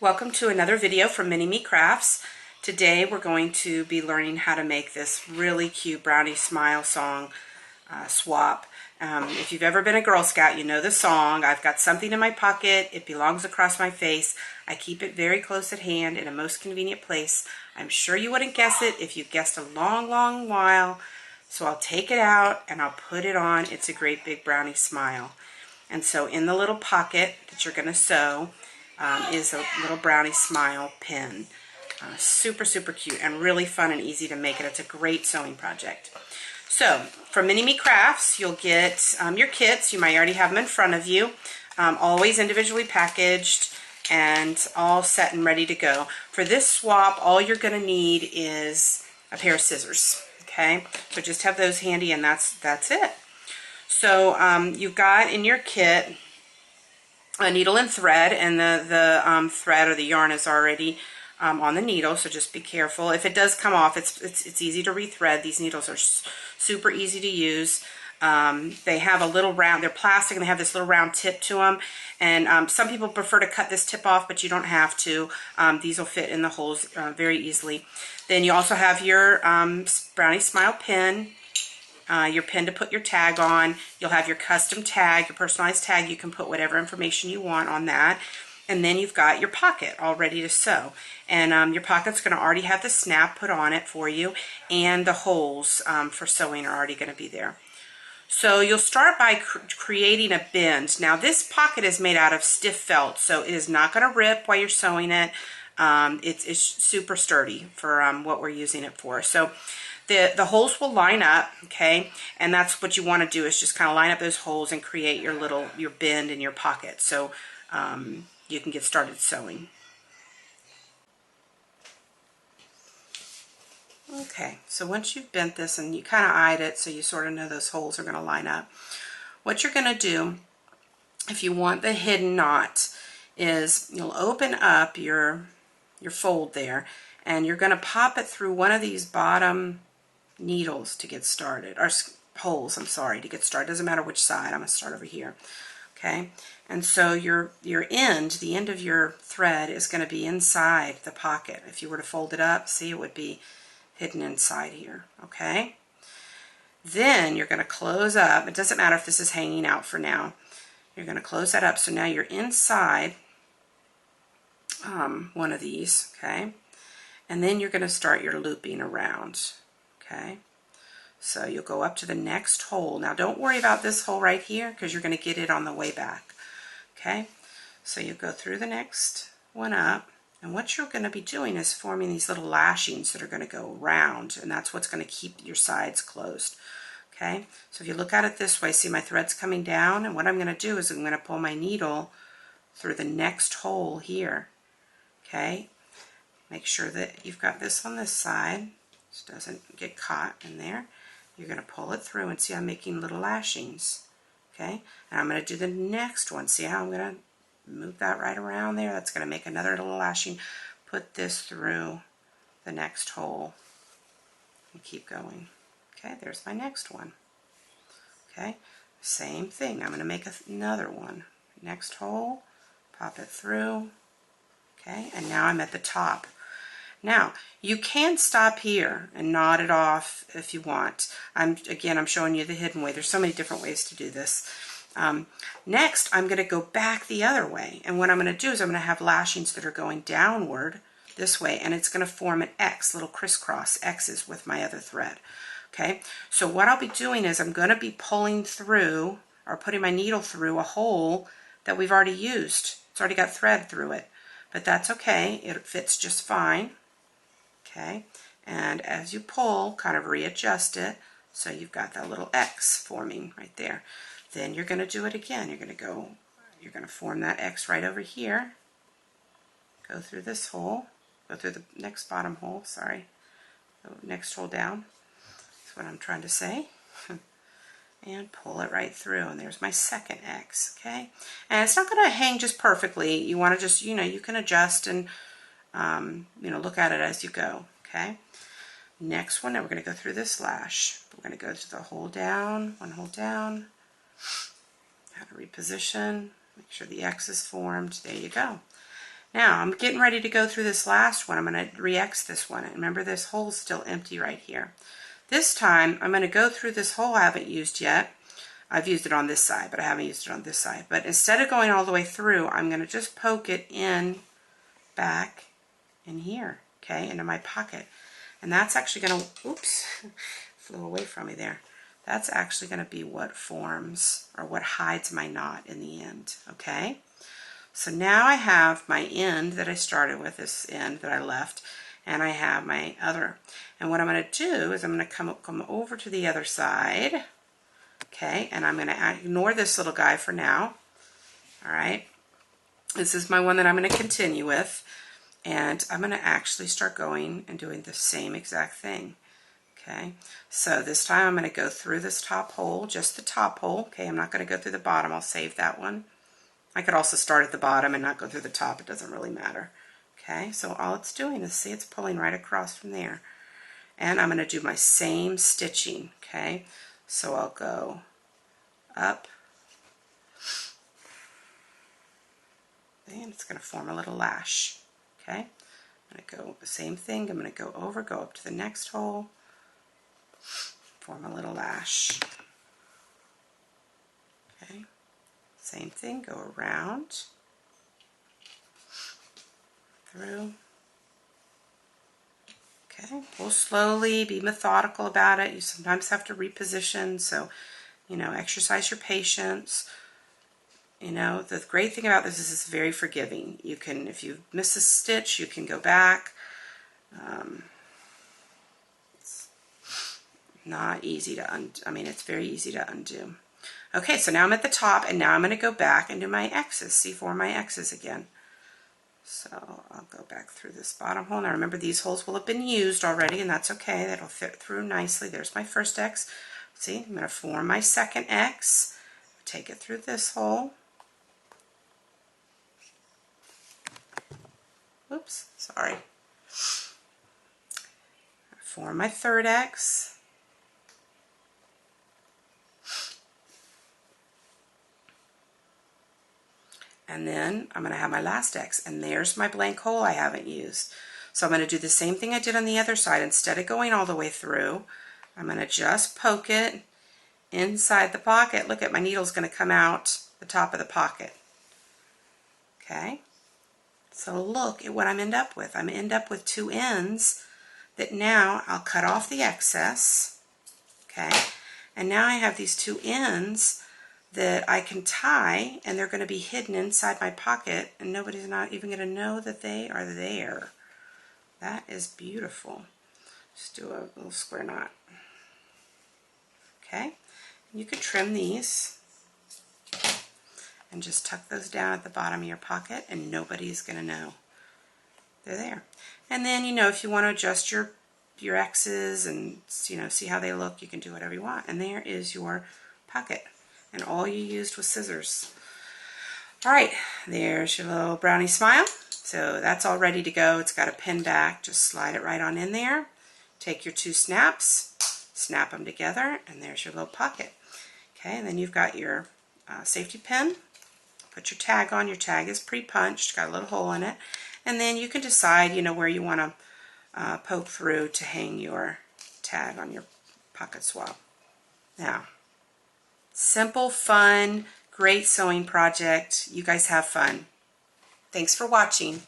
Welcome to another video from Mini Me Crafts. Today we're going to be learning how to make this really cute Brownie Smile Song SWAP. If you've ever been a Girl Scout, you know the song. I've got something in my pocket. It belongs across my face. I keep it very close at hand in a most convenient place. I'm sure you wouldn't guess it if you guessed a long while. So I'll take it out and I'll put it on. It's a great big brownie smile. And so in the little pocket that you're going to sew, is a little brownie smile pin. Super cute and really fun and easy to make, and it's a great sewing project. So from Mini Me Crafts, you'll get your kits. You might already have them in front of you, always individually packaged and all set and ready to go. For this swap, all you're going to need is a pair of scissors. Okay, so just have those handy, and that's it. So you've got in your kit a needle and thread, and the thread or the yarn is already on the needle, so just be careful. If it does come off, it's easy to rethread. These needles are super easy to use. They have a little round, they're plastic, and they have this little round tip to them, and some people prefer to cut this tip off, but you don't have to. These will fit in the holes very easily. Then you also have your Brownie Smile pin. Your pin to put your tag on. You'll have your custom tag, your personalized tag. You can put whatever information you want on that. And then you've got your pocket all ready to sew. And your pocket's going to already have the snap put on it for you, and the holes for sewing are already going to be there. So you'll start by creating a bend. Now this pocket is made out of stiff felt, so it is not going to rip while you're sewing it. It's super sturdy for what we're using it for. So the holes will line up, okay, and that's what you want to do, is just kind of line up those holes and create your bend in your pocket, so you can get started sewing. Okay, so once you've bent this and you kind of eyed it so you sort of know those holes are going to line up, what you're going to do, if you want the hidden knot, is you'll open up your fold there, and you're going to pop it through one of these bottom needles to get started, or holes, I'm sorry, to get started. Doesn't matter which side. I'm going to start over here. Okay, and so the end of your thread is going to be inside the pocket. If you were to fold it up, see, it would be hidden inside here. Okay, then you're going to close up. It doesn't matter if this is hanging out for now. You're going to close that up, so now you're inside one of these. Okay, and then you're going to start your looping around. Okay, so you'll go up to the next hole. Now don't worry about this hole right here, because you're going to get it on the way back. Okay, so you go through the next one up, and what you're going to be doing is forming these little lashings that are going to go around, and that's what's going to keep your sides closed. Okay, so if you look at it this way, see my thread's coming down, and what I'm going to do is I'm going to pull my needle through the next hole here. Okay, make sure that you've got this on this side, so it doesn't get caught in there. You're going to pull it through, and see I'm making little lashings. Okay, and I'm going to do the next one. See how I'm going to move that right around there? That's going to make another little lashing. Put this through the next hole and keep going. Okay, there's my next one. Okay, same thing. I'm going to make another one. Next hole, pop it through. Okay, and now I'm at the top. Now, you can stop here and knot it off if you want. I'm showing you the hidden way. There's so many different ways to do this. Next, I'm going to go back the other way. And what I'm going to do is I'm going to have lashings that are going downward this way, and it's going to form an X, little crisscross X's with my other thread. Okay, so what I'll be doing is I'm going to be pulling through, or putting my needle through, a hole that we've already used. It's already got thread through it, but that's okay. It fits just fine. Okay, and as you pull, kind of readjust it so you've got that little X forming right there. Then you're going to do it again. You're going to form that X right over here. Go through this hole, go through the next bottom hole, sorry, the next hole down. That's what I'm trying to say. And pull it right through, and there's my second X. Okay, and it's not going to hang just perfectly. You want to just, you can adjust and look at it as you go. Okay, next one, now we're going to go through this lash. We're going to go to the hole down, one hole down, how to reposition, make sure the X is formed. There you go. Now I'm getting ready to go through this last one. I'm going to re-X this one. And remember, this hole's still empty right here. This time I'm going to go through this hole I haven't used yet. I've used it on this side, but I haven't used it on this side. But instead of going all the way through, I'm going to just poke it in back in here, okay, into my pocket. And that's actually going to, oops, flew away from me there. That's actually going to be what forms or what hides my knot in the end, okay? So now I have my end that I started with, this end that I left, and I have my other. And what I'm going to do is I'm going to come over to the other side, okay, and I'm going to ignore this little guy for now, all right? This is my one that I'm going to continue with, and I'm going to actually start going and doing the same exact thing, okay? So this time I'm going to go through this top hole, just the top hole, okay? I'm not going to go through the bottom. I'll save that one. I could also start at the bottom and not go through the top. It doesn't really matter. Okay, so all it's doing is, see, it's pulling right across from there. And I'm going to do my same stitching, okay? So I'll go up, and it's going to form a little lash, okay? I'm going to go the same thing. I'm going to go over, go up to the next hole, form a little lash, okay? Same thing, go around, through. Okay, we'll slowly be methodical about it. You sometimes have to reposition, so, you know, exercise your patience. You know, the great thing about this is it's very forgiving. You can, if you miss a stitch, you can go back. It's not easy to undo. I mean, it's very easy to undo. Okay, so now I'm at the top, and now I'm going to go back and do my X's. See, form my X's again. So I'll go back through this bottom hole. Now remember, these holes will have been used already, and that's okay. That'll fit through nicely. There's my first X. See, I'm going to form my second X. Take it through this hole. Oops, sorry. Form my third X. And then I'm going to have my last X, and there's my blank hole I haven't used. So I'm going to do the same thing I did on the other side. Instead of going all the way through, I'm going to just poke it inside the pocket. Look at, my needle's going to come out the top of the pocket. Okay? So look at what I'm end up with. I'm going to end up with two ends that now I'll cut off the excess. Okay? And now I have these two ends that I can tie, and they're going to be hidden inside my pocket, and nobody's not even going to know that they are there. That is beautiful. Just do a little square knot. Okay, you could trim these and just tuck those down at the bottom of your pocket, and nobody's going to know they're there. And then, you know, if you want to adjust your X's and, you know, see how they look, you can do whatever you want. And there is your pocket. And all you used was scissors. All right, there's your little brownie smile. So that's all ready to go. It's got a pin back. Just slide it right on in there. Take your two snaps, snap them together, and there's your little pocket. Okay, and then you've got your safety pin. Put your tag on. Your tag is pre-punched, got a little hole in it. And then you can decide, you know, where you want to poke through to hang your tag on your pocket swap. Now, simple, fun, great sewing project. You guys have fun. Thanks for watching.